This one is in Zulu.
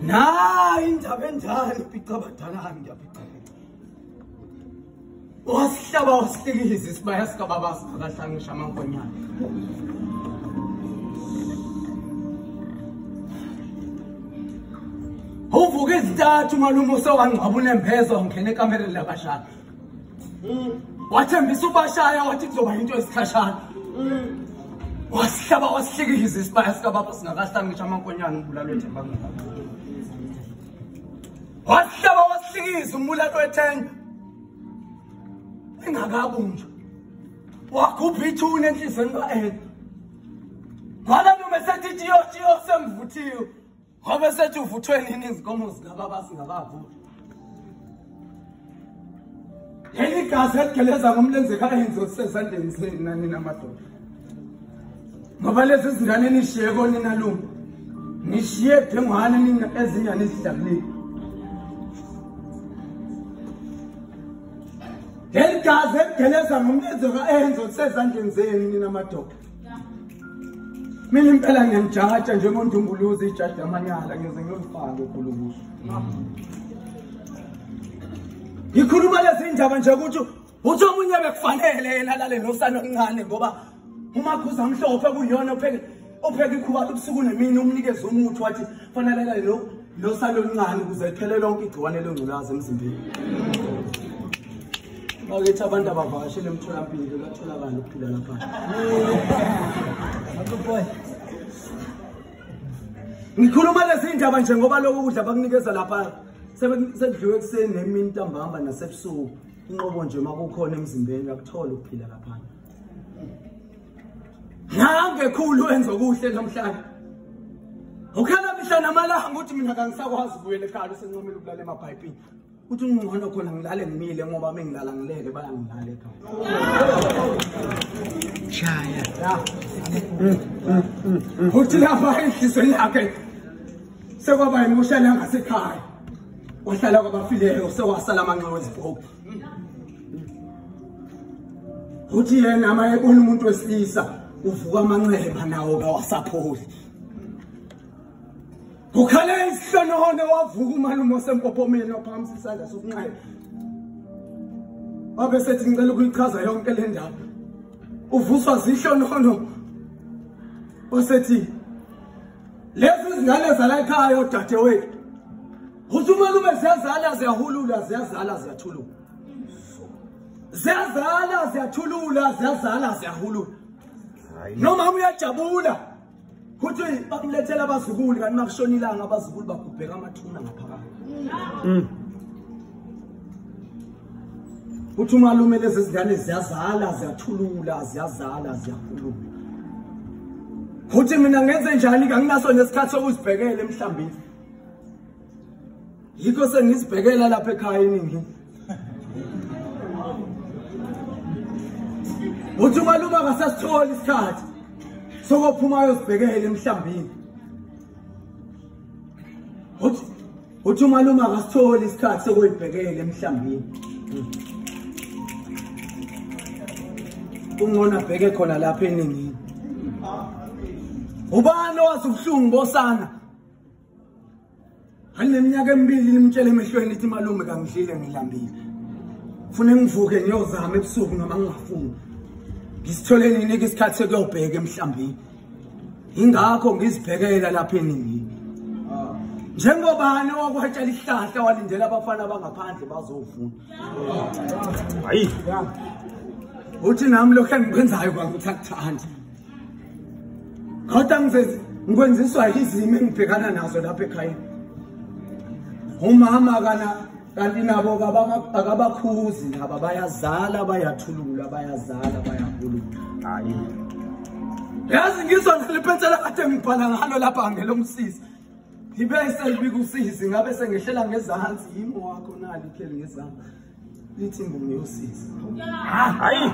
Nah, indaba enjani Pica Badala ngiyaphica. Wasihlaba wasihlekisa isibaya sika baba sikahlangisha amankonyana. Uvuke izintathu malume usewangcaba unempezo ngene ekamereni labashaya. Wathembisa ubashaya wathi kuzoba into esikhashana. Wasihlaba wasihlekisa isibaya sika baba singakahlangisha amankonyana umbulalo wethemba. Wasihlaba wasihlekisa umbulalo wethemba. Engakabunjwa. Wakhupha ithuna enhlizweni kaEd. Kwala noma sethi jiyo semvuthiwe. Ngoba sethi uvuthwe nini izinkomo zikababa singakavuthwa. Leli gazi eligeleza ngomlenze kayenze osezandleni zenu nani namadoda. Ngoba lezi zingane nishiye konina lumbe. Nishiye dengwane nina ezinyane izidabulile. Leli gazi eligeleza ngomlenze kayenze osezandleni zenu nina madoda. Mina impela ngiyajaja njengondumbuluzi ijaji amanyala ngeze ngiyofaka ekhulubuso. Ikhuluma lezi indaba nje ukuthi uthi omunye bekufanele yena lale nosana oluncane ngoba umakhuza amhlophe kuyona opheka ikhubalo ubusuku nemini umnikeze umuthi wathi fanele lale lo salo oluncane ukuze iphele lonke igciwane lengculazi emzimbeni. Bakithi abantu abavakashele emtholampilo batholakala ukuphila lapha. Ngikhuluma lezi indaba nje ngoba lokho kudla bakunikeza lapha sekudliwe ekseni nemini ntambama nasebusuku inqobo nje makukhona emzimbeni uyakuthola ukuphila lapha. Nangekhulu enza kuhle namhlanje. Ukhala mihla namalanga ukuthi mina kangisakwazi ukuyela ekhaya usencomela ukulala emabhayibhini. Uthi ungcono khona ngilale ngimile ngoba mengilala ngilele bayangilala ekhaya. Chaya. Uthi lapha enhlisweni yakhe sekwaba emoshana ngasekhaya. Wahlala kwabafileyo sekwasala amanqe ezibhobo. Uthi yena mayebona umuntu wesilisa uvuka amanxeba nawo kawasapholi. Ukhale isihlonono wavuka umalume osempophomeni waphamisa isandla sokunxele. Wabe sethi ngicela ukuyichaza yonke le ndaba. Uvuswa zihlonono. Osethi lezi izingane zala ekhaya odadewethu. Uthi umalume ziyazala ziyahulula ziyazala ziyathulula. Ziyazala ziyathulula ziyazala ziyahulula. Noma uyajabula. Kuthi bakumlethela abazukulu kanti makushonilanga abazukulu bagubheka amathuna ngaphakathi. Uthi umalume lezi zingane ziyazala ziyathulula ziyazala ziyahulula. Uthi mina ngenze njani anginaso nesikhathi sokuzibhekela emhlambini. Yikho sengizibhekela lapha ekhaya iningi. Uthi umalume akasasithola isikhathi sokuphumayo sibhekele emhlambini. Uthi umalume akasithola isikhathi sokuyibhekela emhlambini. Ungona bheke khona lapha eningini. Ubani owazi ubuhlungu bosana? Aneminyaka emibili limtshela emehlweni ithi malume kangidlile ngilambile. Ufune ngivuke ngiyozama ebusuku noma ngingafuni. Ngisithole nini isikhathi sekuyobheka emhlambini. Ingakho ngizibhekela lapha eningini. Njengobani owakwatshela ihlahla walindela abafana abangaphandle bazovuna. Hayi. Uthi nami lokho engikwenzayo kwangithakuthanda. Kodwa ngikwenziswa izimo engibhekana nazo lapha ekhaya. Umama kanti nabo akabakhuzi laba bayazala bayathulula bayazala bayahulula. Hayi. Yazi ngizwa naliphethela kade ngibhala ngalo lapha ngelomsisi. Ngibese libika usizi ngabe sengehlela ngezansi yimo wakho nali ihleli ngezansi. Lithi ngumyosisi. Hayi.